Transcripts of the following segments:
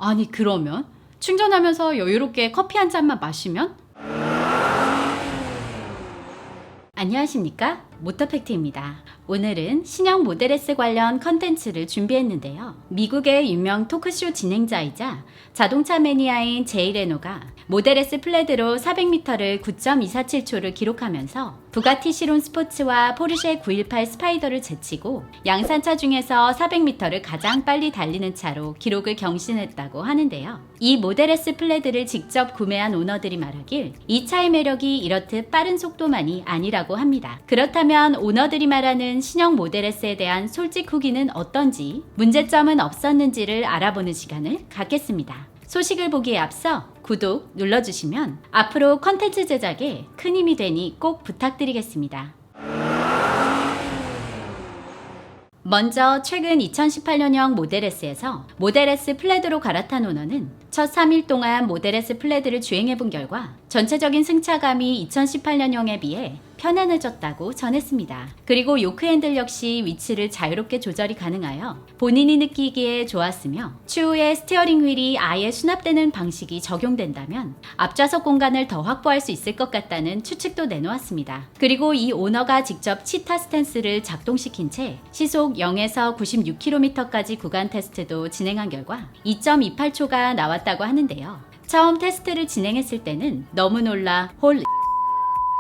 아니 그러면 충전하면서 여유롭게 커피 한 잔만 마시면? 안녕하십니까? 모터팩트입니다. 오늘은 신형 모델 S 관련 컨텐츠를 준비했는데요. 미국의 유명 토크쇼 진행자이자 자동차 매니아인 제이 레노가 모델 S 플레드로 400m를 9.247초를 기록하면서 부가티 시론 스포츠와 포르쉐 918 스파이더를 제치고 양산차 중에서 400m를 가장 빨리 달리는 차로 기록을 경신했다고 하는데요. 이 모델 S 플레드를 직접 구매한 오너들이 말하길 이 차의 매력이 이렇듯 빠른 속도만이 아니라고 합니다. 그렇다면 오너들이 말하는 신형 모델 S에 대한 솔직 후기는 어떤지, 문제점은 없었는지를 알아보는 시간을 갖겠습니다. 소식을 보기에 앞서 구독 눌러주시면 앞으로 컨텐츠 제작에 큰 힘이 되니 꼭 부탁드리겠습니다. 먼저 최근 2018년형 모델 S에서 모델 S 플레드로 갈아탄 오너는 첫 3일 동안 모델 S 플레드를 주행해본 결과 전체적인 승차감이 2018년형에 비해 편안해졌다고 전했습니다. 그리고 요크 핸들 역시 위치를 자유롭게 조절이 가능하여 본인이 느끼기에 좋았으며 추후에 스티어링 휠이 아예 수납되는 방식이 적용된다면 앞좌석 공간을 더 확보할 수 있을 것 같다는 추측도 내놓았습니다. 그리고 이 오너가 직접 치타 스탠스를 작동시킨 채 시속 0에서 96km까지 구간 테스트도 진행한 결과 2.28초가 나왔다고 하는데요. 처음 테스트를 진행했을 때는 너무 놀라 홀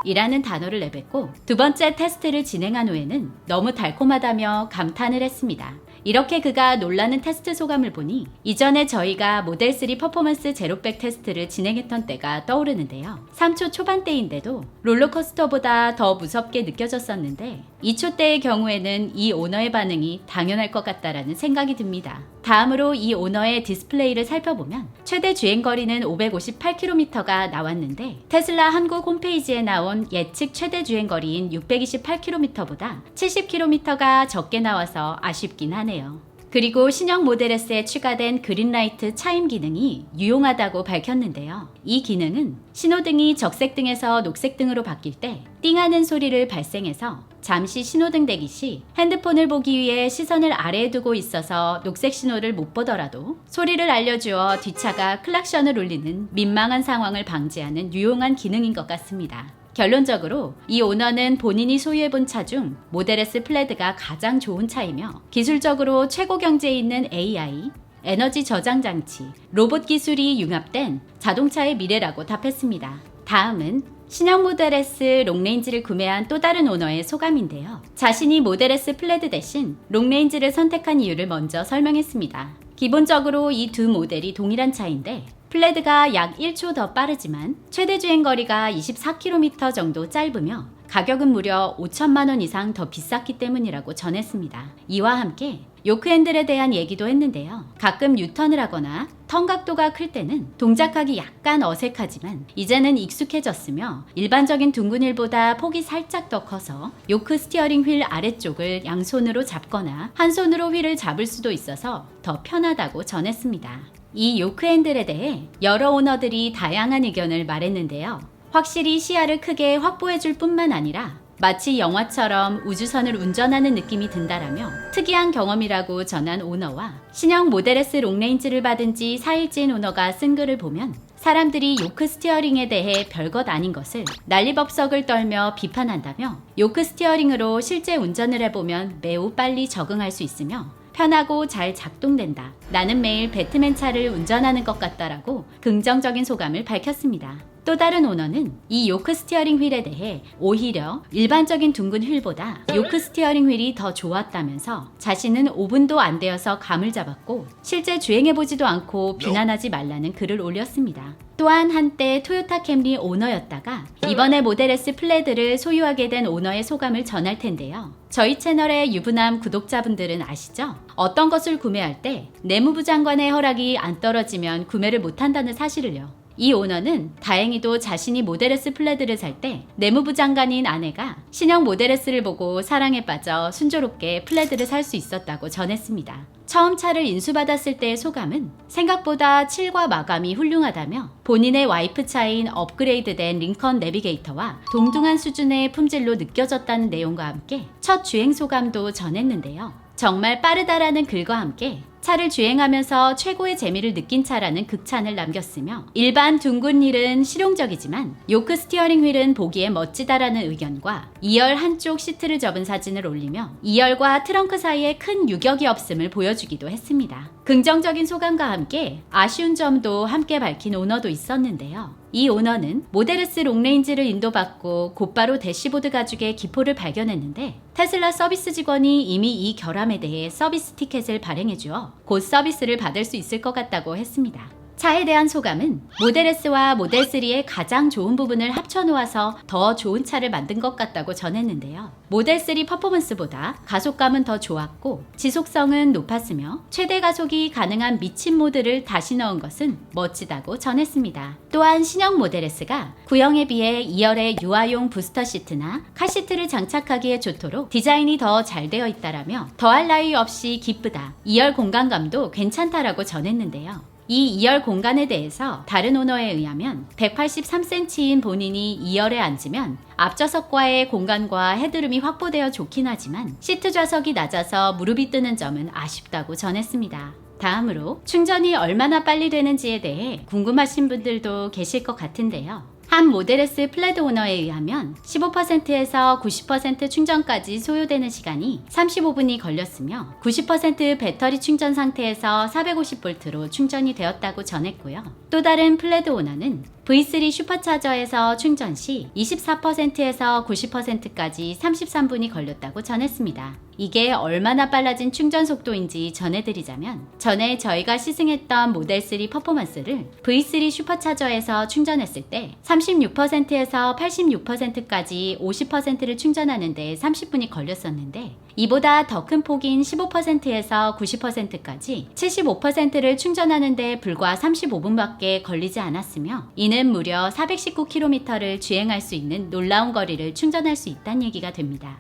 이라는 단어를 내뱉고 두 번째 테스트를 진행한 후에는 너무 달콤하다며 감탄을 했습니다. 이렇게 그가 놀라는 테스트 소감을 보니 이전에 저희가 모델 3 퍼포먼스 제로백 테스트를 진행했던 때가 떠오르는데요. 3초 초반대인데도 롤러코스터보다 더 무섭게 느껴졌었는데 2초 대의 경우에는 이 오너의 반응이 당연할 것 같다라는 생각이 듭니다. 다음으로 이 오너의 디스플레이를 살펴보면 최대 주행거리는 558km가 나왔는데 테슬라 한국 홈페이지에 나온 예측 최대 주행거리인 628km보다 70km가 적게 나와서 아쉽긴 하네요. 그리고 신형 모델 S에 추가된 그린라이트 차임 기능이 유용하다고 밝혔는데요. 이 기능은 신호등이 적색등에서 녹색등으로 바뀔 때 띵하는 소리를 발생해서 잠시 신호등 대기 시 핸드폰을 보기 위해 시선을 아래에 두고 있어서 녹색 신호를 못 보더라도 소리를 알려주어 뒷차가 클락션을 울리는 민망한 상황을 방지하는 유용한 기능인 것 같습니다. 결론적으로 이 오너는 본인이 소유해본 차 중 모델 S 플레드가 가장 좋은 차이며 기술적으로 최고 경제에 있는 AI, 에너지 저장 장치, 로봇 기술이 융합된 자동차의 미래라고 답했습니다. 다음은 신형 모델 S 롱레인지를 구매한 또 다른 오너의 소감인데요. 자신이 모델 S 플레드 대신 롱레인지를 선택한 이유를 먼저 설명했습니다. 기본적으로 이 두 모델이 동일한 차인데 플레드가 약 1초 더 빠르지만 최대 주행거리가 24km 정도 짧으며 가격은 무려 5천만 원 이상 더 비쌌기 때문이라고 전했습니다. 이와 함께 요크 핸들에 대한 얘기도 했는데요. 가끔 유턴을 하거나 턴 각도가 클 때는 동작하기 약간 어색하지만 이제는 익숙해졌으며 일반적인 둥근 휠보다 폭이 살짝 더 커서 요크 스티어링 휠 아래쪽을 양손으로 잡거나 한 손으로 휠을 잡을 수도 있어서 더 편하다고 전했습니다. 이 요크 핸들에 대해 여러 오너들이 다양한 의견을 말했는데요. 확실히 시야를 크게 확보해줄 뿐만 아니라 마치 영화처럼 우주선을 운전하는 느낌이 든다라며 특이한 경험이라고 전한 오너와 신형 모델 S 롱레인지를 받은 지 4일째인 오너가 쓴 글을 보면 사람들이 요크 스티어링에 대해 별것 아닌 것을 난리법석을 떨며 비판한다며 요크 스티어링으로 실제 운전을 해보면 매우 빨리 적응할 수 있으며 편하고 잘 작동된다. 나는 매일 배트맨 차를 운전하는 것 같다라고 긍정적인 소감을 밝혔습니다. 또 다른 오너는 이 요크 스티어링 휠에 대해 오히려 일반적인 둥근 휠보다 요크 스티어링 휠이 더 좋았다면서 자신은 5분도 안 되어서 감을 잡았고 실제 주행해보지도 않고 비난하지 말라는 글을 올렸습니다. 또한 한때 토요타 캠리 오너였다가 이번에 모델 S 플레드를 소유하게 된 오너의 소감을 전할 텐데요. 저희 채널의 유부남 구독자분들은 아시죠? 어떤 것을 구매할 때 내무부 장관의 허락이 안 떨어지면 구매를 못한다는 사실을요. 이 오너는 다행히도 자신이 모델 S 플레드를 살 때 내무부 장관인 아내가 신형 모델 S를 보고 사랑에 빠져 순조롭게 플레드를 살 수 있었다고 전했습니다. 처음 차를 인수받았을 때의 소감은 생각보다 칠과 마감이 훌륭하다며 본인의 와이프 차인 업그레이드된 링컨 내비게이터와 동등한 수준의 품질로 느껴졌다는 내용과 함께 첫 주행 소감도 전했는데요. 정말 빠르다라는 글과 함께 차를 주행하면서 최고의 재미를 느낀 차라는 극찬을 남겼으며 일반 둥근 휠은 실용적이지만 요크 스티어링 휠은 보기에 멋지다라는 의견과 2열 한쪽 시트를 접은 사진을 올리며 2열과 트렁크 사이에 큰 유격이 없음을 보여주기도 했습니다. 긍정적인 소감과 함께 아쉬운 점도 함께 밝힌 오너도 있었는데요. 이 오너는 모델 S 롱레인지를 인도받고 곧바로 대시보드 가죽의 기포를 발견했는데 테슬라 서비스 직원이 이미 이 결함에 대해 서비스 티켓을 발행해주어 곧 서비스를 받을 수 있을 것 같다고 했습니다. 차에 대한 소감은 모델 S와 모델 3의 가장 좋은 부분을 합쳐놓아서 더 좋은 차를 만든 것 같다고 전했는데요. 모델 3 퍼포먼스보다 가속감은 더 좋았고 지속성은 높았으며 최대 가속이 가능한 미친 모드를 다시 넣은 것은 멋지다고 전했습니다. 또한 신형 모델 S가 구형에 비해 2열의 유아용 부스터 시트나 카시트를 장착하기에 좋도록 디자인이 더 잘 되어 있다라며 더할 나위 없이 기쁘다, 2열 공간감도 괜찮다라고 전했는데요. 이 2열 공간에 대해서 다른 오너에 의하면 183cm인 본인이 2열에 앉으면 앞좌석과의 공간과 헤드룸이 확보되어 좋긴 하지만 시트 좌석이 낮아서 무릎이 뜨는 점은 아쉽다고 전했습니다. 다음으로 충전이 얼마나 빨리 되는지에 대해 궁금하신 분들도 계실 것 같은데요. 한 모델 S 플랫 오너에 의하면 15%에서 90% 충전까지 소요되는 시간이 35분이 걸렸으며 90% 배터리 충전 상태에서 450V로 충전이 되었다고 전했고요. 또 다른 플랫 오너는 V3 슈퍼차저에서 충전 시 24%에서 90%까지 33분이 걸렸다고 전했습니다. 이게 얼마나 빨라진 충전 속도인지 전해드리자면 전에 저희가 시승했던 모델 3 퍼포먼스를 V3 슈퍼차저에서 충전했을 때 36%에서 86%까지 50%를 충전하는데 30분이 걸렸었는데 이보다 더 큰 폭인 15%에서 90%까지 75%를 충전하는데 불과 35분밖에 걸리지 않았으며 이는 무려 419km를 주행할 수 있는 놀라운 거리를 충전할 수 있다는 얘기가 됩니다.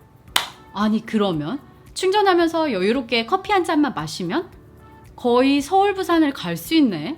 아니 그러면 충전하면서 여유롭게 커피 한 잔만 마시면 거의 서울 부산을 갈 수 있네.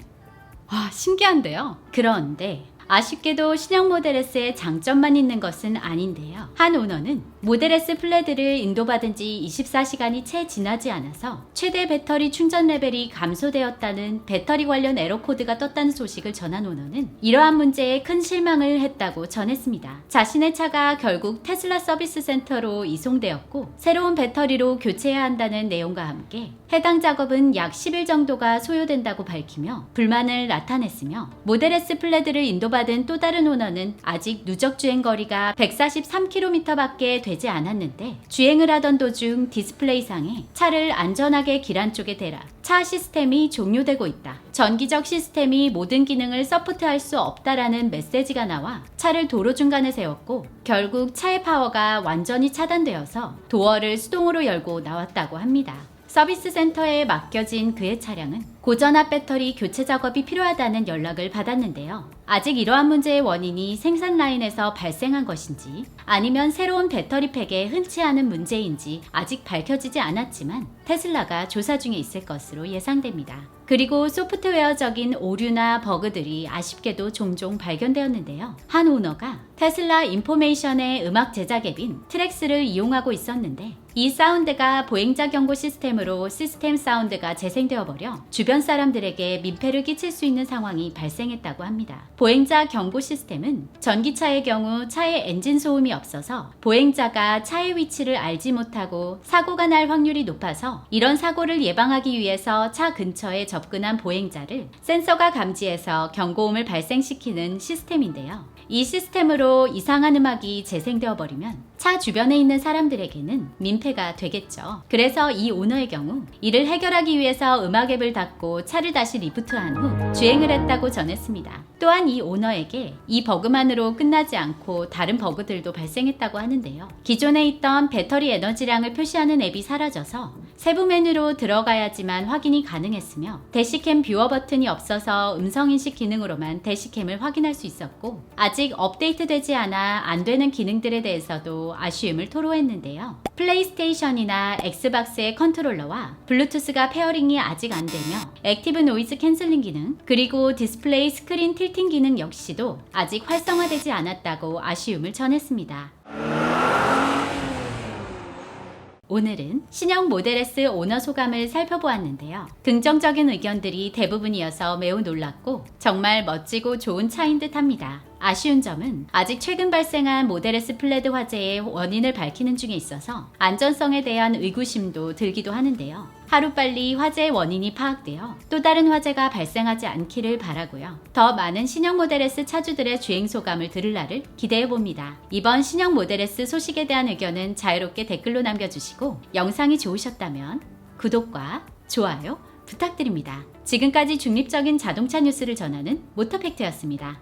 와 신기한데요. 그런데 아쉽게도 신형 모델 S의 장점만 있는 것은 아닌데요. 한 오너는 모델 S 플래드를 인도받은 지 24시간이 채 지나지 않아서 최대 배터리 충전 레벨이 감소되었다는 배터리 관련 에러 코드가 떴다는 소식을 전한 오너는 이러한 문제에 큰 실망을 했다고 전했습니다. 자신의 차가 결국 테슬라 서비스 센터로 이송되었고 새로운 배터리로 교체해야 한다는 내용과 함께 해당 작업은 약 10일 정도가 소요된다고 밝히며 불만을 나타냈으며 모델 S 플래드를 인도받은 또 다른 오너는 아직 누적 주행 거리가 143km밖에 되지 않았는데 주행을 하던 도중 디스플레이상에 차를 안전하게 길 안쪽에 대라, 차 시스템이 종료되고 있다, 전기적 시스템이 모든 기능을 서포트할 수 없다라는 메시지가 나와 차를 도로 중간에 세웠고 결국 차의 파워가 완전히 차단되어서 도어를 수동으로 열고 나왔다고 합니다. 서비스 센터에 맡겨진 그의 차량은 고전압 배터리 교체 작업이 필요하다는 연락을 받았는데요. 아직 이러한 문제의 원인이 생산 라인에서 발생한 것인지 아니면 새로운 배터리 팩에 흔치 않은 문제인지 아직 밝혀지지 않았지만 테슬라가 조사 중에 있을 것으로 예상됩니다. 그리고 소프트웨어적인 오류나 버그들이 아쉽게도 종종 발견되었는데요. 한 오너가 테슬라 인포메이션의 음악 제작 앱인 트랙스를 이용하고 있었는데 이 사운드가 보행자 경고 시스템으로 시스템 사운드가 재생되어 버려 주변 사람들에게 민폐를 끼칠 수 있는 상황이 발생했다고 합니다. 보행자 경고 시스템은 전기차의 경우 차에 엔진 소음이 없어서 보행자가 차의 위치를 알지 못하고 사고가 날 확률이 높아서 이런 사고를 예방하기 위해서 차 근처에 접근한 보행자를 센서가 감지해서 경고음을 발생시키는 시스템인데요. 이 시스템으로 이상한 음악이 재생되어 버리면 차 주변에 있는 사람들에게는 민폐가 되겠죠. 그래서 이 오너의 경우 이를 해결하기 위해서 음악 앱을 닫고 차를 다시 리부트한 후 주행을 했다고 전했습니다. 또한 이 오너에게 이 버그만으로 끝나지 않고 다른 버그들도 발생했다고 하는데요. 기존에 있던 배터리 에너지량을 표시하는 앱이 사라져서 세부 메뉴로 들어가야지만 확인이 가능했으며 대시캠 뷰어 버튼이 없어서 음성인식 기능으로만 대시캠을 확인할 수 있었고 아직 업데이트되지 않아 안 되는 기능들에 대해서도 아쉬움을 토로했는데요. 플레이스테이션이나 엑스박스의 컨트롤러와 블루투스가 페어링이 아직 안 되며 액티브 노이즈 캔슬링 기능 그리고 디스플레이 스크린 틸팅 기능 역시도 아직 활성화되지 않았다고 아쉬움을 전했습니다. 오늘은 신형 모델 S 오너 소감을 살펴보았는데요. 긍정적인 의견들이 대부분이어서 매우 놀랐고 정말 멋지고 좋은 차인 듯 합니다. 아쉬운 점은 아직 최근 발생한 모델 S 플레드 화재의 원인을 밝히는 중에 있어서 안전성에 대한 의구심도 들기도 하는데요. 하루빨리 화재의 원인이 파악되어 또 다른 화재가 발생하지 않기를 바라고요. 더 많은 신형 모델 S 차주들의 주행 소감을 들을 날을 기대해 봅니다. 이번 신형 모델 S 소식에 대한 의견은 자유롭게 댓글로 남겨주시고 영상이 좋으셨다면 구독과 좋아요 부탁드립니다. 지금까지 중립적인 자동차 뉴스를 전하는 모터팩트였습니다.